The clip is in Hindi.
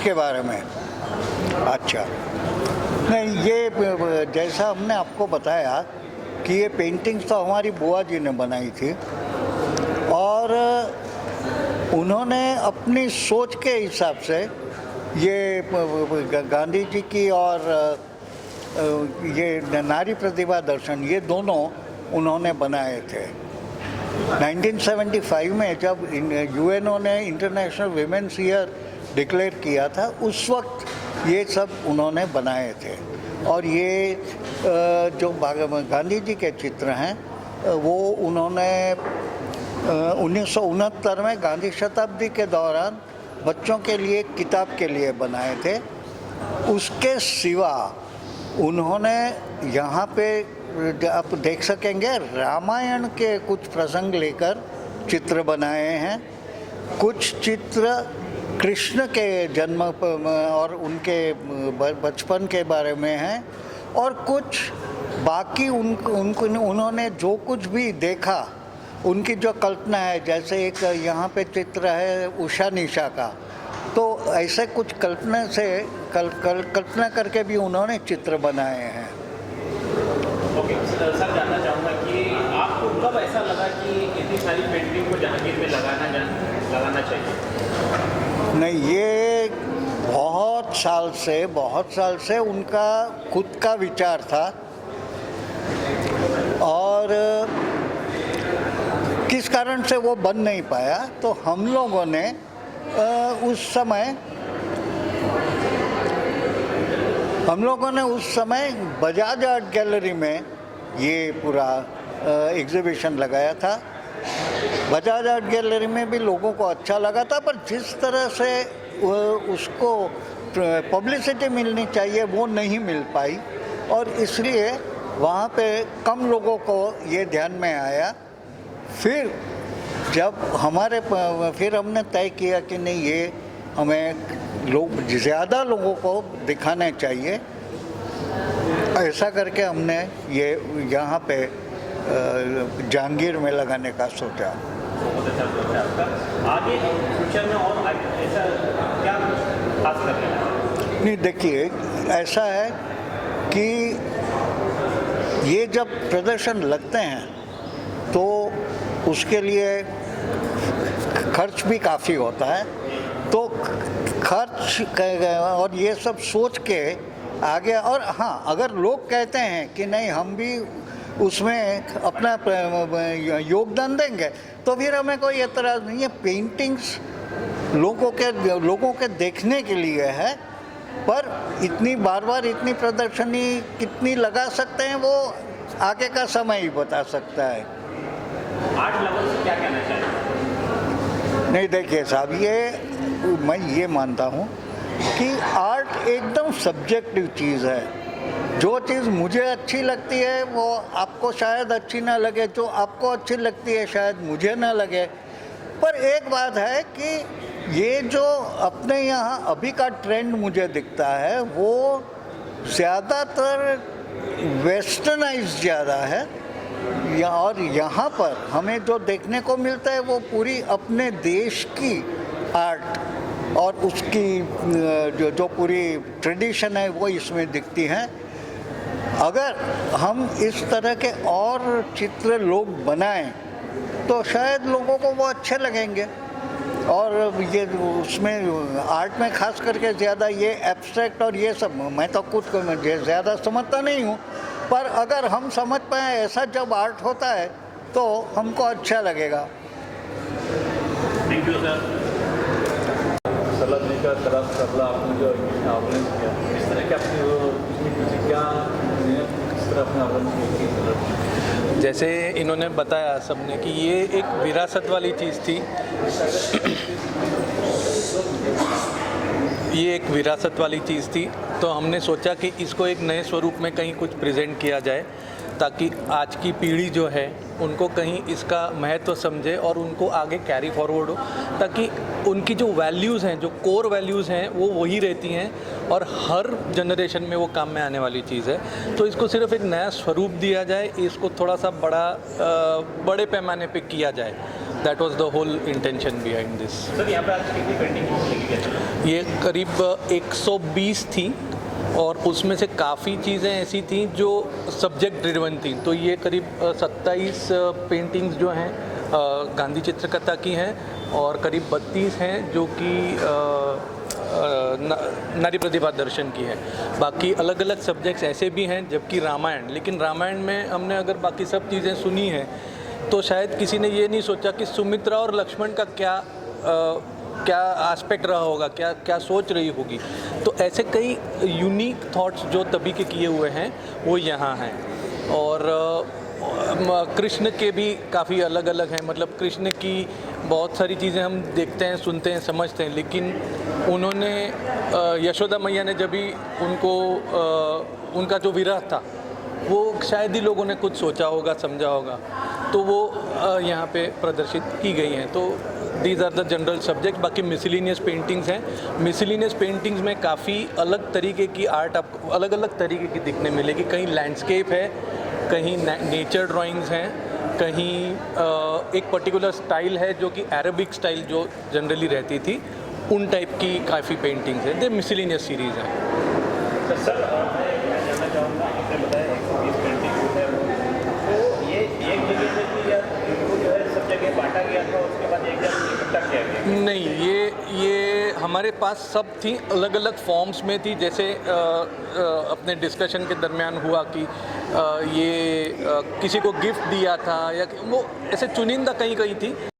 इसके बारे में। अच्छा, नहीं ये जैसा हमने आपको बताया कि ये पेंटिंग्स तो हमारी बुआ जी ने बनाई थी और उन्होंने अपनी सोच के हिसाब से ये गांधी जी की और ये नारी प्रतिभा दर्शन ये दोनों उन्होंने बनाए थे। 1975 में जब यूएनओ ने इंटरनेशनल विमेंस ईयर डिक्लेयर किया था, उस वक्त ये सब उन्होंने बनाए थे। और ये जो गांधी जी के चित्र हैं वो उन्होंने 1969 में गांधी शताब्दी के दौरान बच्चों के लिए किताब के लिए बनाए थे। उसके सिवा उन्होंने यहाँ पे आप देख सकेंगे रामायण के कुछ प्रसंग लेकर चित्र बनाए हैं। कुछ चित्र कृष्ण के जन्म और उनके बचपन के बारे में हैं और कुछ बाकी उन्होंने जो कुछ भी देखा उनकी जो कल्पना है, जैसे एक यहाँ पे चित्र है उषा निशा का, तो ऐसे कुछ कल्पना से कल्पना करके भी उन्होंने चित्र बनाए हैं। ओके सर, जानना चाहूँगा कि आपको कब ऐसा लगा कि इतनी सारी पेंटिंग को जहांगीर में लगाना चाहिए? नहीं, ये बहुत साल से उनका खुद का विचार था और किस कारण से वो बन नहीं पाया, तो हम लोगों ने उस समय बजाज आर्ट गैलरी में ये पूरा एग्जीबिशन लगाया था। बजाज आर्ट गैलरी में भी लोगों को अच्छा लगा था, पर जिस तरह से उसको पब्लिसिटी मिलनी चाहिए वो नहीं मिल पाई और इसलिए वहाँ पे कम लोगों को ये ध्यान में आया। फिर हमने तय किया कि नहीं, ये हमें ज़्यादा लोगों को दिखाने चाहिए। ऐसा करके हमने ये यहाँ पे जहांगीर में लगाने का सोचा। बहुत अच्छा सोचा आपका। आगे फ्यूचर में और ऐसा क्या खास करना है? नहीं, देखिए ऐसा है कि ये जब प्रदर्शन लगते हैं तो उसके लिए खर्च भी काफ़ी होता है, तो खर्च और ये सब सोच के आगे। और हाँ, अगर लोग कहते हैं कि नहीं हम भी उसमें अपना योगदान देंगे तो फिर हमें कोई एतराज़ नहीं है। पेंटिंग्स लोगों के देखने के लिए है, पर इतनी बार इतनी प्रदर्शनी कितनी लगा सकते हैं वो आगे का समय ही बता सकता है। आर्ट लवर से क्या कहना चाहिए? नहीं, देखिए साहब, मैं ये मानता हूँ कि आर्ट एकदम सब्जेक्टिव चीज़ है। जो चीज़ मुझे अच्छी लगती है वो आपको शायद अच्छी ना लगे, जो आपको अच्छी लगती है शायद मुझे ना लगे। पर एक बात है कि ये जो अपने यहाँ अभी का ट्रेंड मुझे दिखता है वो ज़्यादातर वेस्टर्नाइज ज़्यादा है, और यहाँ पर हमें जो देखने को मिलता है वो पूरी अपने देश की आर्ट और उसकी जो पूरी ट्रेडिशन है वो इसमें दिखती हैं। अगर हम इस तरह के और चित्र लोग बनाएं तो शायद लोगों को वो अच्छे लगेंगे। और ये उसमें आर्ट में खास करके ज़्यादा ये एब्स्ट्रैक्ट और ये सब मैं तो कुछ ज़्यादा समझता नहीं हूँ, पर अगर हम समझ पाए ऐसा जब आर्ट होता है तो हमको अच्छा लगेगा। Thank you sir. सलाह जी का तरफ सबला आपने जो आवेदन किया, इस तरह के अपनी क्या किस तरह अपने आवेदन किया? जैसे इन्होंने बताया सबने कि ये एक विरासत वाली चीज़ थी। ये एक विरासत वाली चीज़ थी, तो हमने सोचा कि इसको एक नए स्वरूप में कहीं कुछ प्रेजेंट किया जाए ताकि आज की पीढ़ी जो है उनको कहीं इसका महत्व समझे और उनको आगे कैरी फॉरवर्ड हो, ताकि उनकी जो वैल्यूज़ हैं, जो कोर वैल्यूज़ हैं वो वही रहती हैं और हर जनरेशन में वो काम में आने वाली चीज़ है। तो इसको सिर्फ एक नया स्वरूप दिया जाए, इसको थोड़ा सा बड़े पैमाने पे किया जाए that was the whole intention behind this. Sir यहाँ पे आज कितनी पेंटिंग लगी गई? ये करीब 120 थी और उसमें से काफ़ी चीज़ें ऐसी थी जो सब्जेक्ट ड्रिवन थी। तो ये करीब 27 पेंटिंग्स जो हैं गांधी चित्रकथा की हैं और करीब 32 हैं जो कि नारी प्रतिभा दर्शन की है। बाकी अलग अलग सब्जेक्ट्स ऐसे भी हैं, जबकि रामायण, लेकिन रामायण में हमने अगर बाकी सब चीज़ें सुनी हैं तो शायद किसी ने ये नहीं सोचा कि सुमित्रा और लक्ष्मण का क्या एस्पेक्ट रहा होगा, क्या सोच रही होगी। तो ऐसे कई यूनिक थॉट्स जो तभी के किए हुए हैं वो यहाँ हैं। और कृष्ण के भी काफ़ी अलग अलग हैं, मतलब कृष्ण की बहुत सारी चीज़ें हम देखते हैं, सुनते हैं, समझते हैं, लेकिन उन्होंने यशोदा मैया ने जब भी उनका जो विरह था वो शायद ही लोगों ने कुछ सोचा होगा, समझा होगा, तो वो यहाँ पे प्रदर्शित की गई हैं। तो these are the general subject. बाकी मिसलिनियस पेंटिंग्स हैं। मिसलिनियस पेंटिंग्स में काफ़ी अलग तरीके की आर्ट आपको अलग अलग तरीके की दिखने मिलेगी। कहीं लैंडस्केप है, कहीं नेचर ड्राइंग्स हैं, कहीं एक पर्टिकुलर स्टाइल है जो कि अरेबिक स्टाइल जो जनरली रहती थी, उन टाइप की काफ़ी पेंटिंग्स हैं। दे मिसलिनियस सीरीज़ हैं। तो सर मैं जानना चाहूँगा, आपने बताया 120 पेंटिंग है, तो ये एक जगह से थी या इनको जो है सब जगह बांटा गया था, उसके बाद एक जगह इकट्ठा किया गया? नहीं, ये हमारे पास सब थी, अलग अलग फॉर्म्स में थी। जैसे अपने डिस्कशन के दरमियान हुआ कि ये किसी को गिफ्ट दिया था या वो ऐसे चुनिंदा कहीं कहीं थी।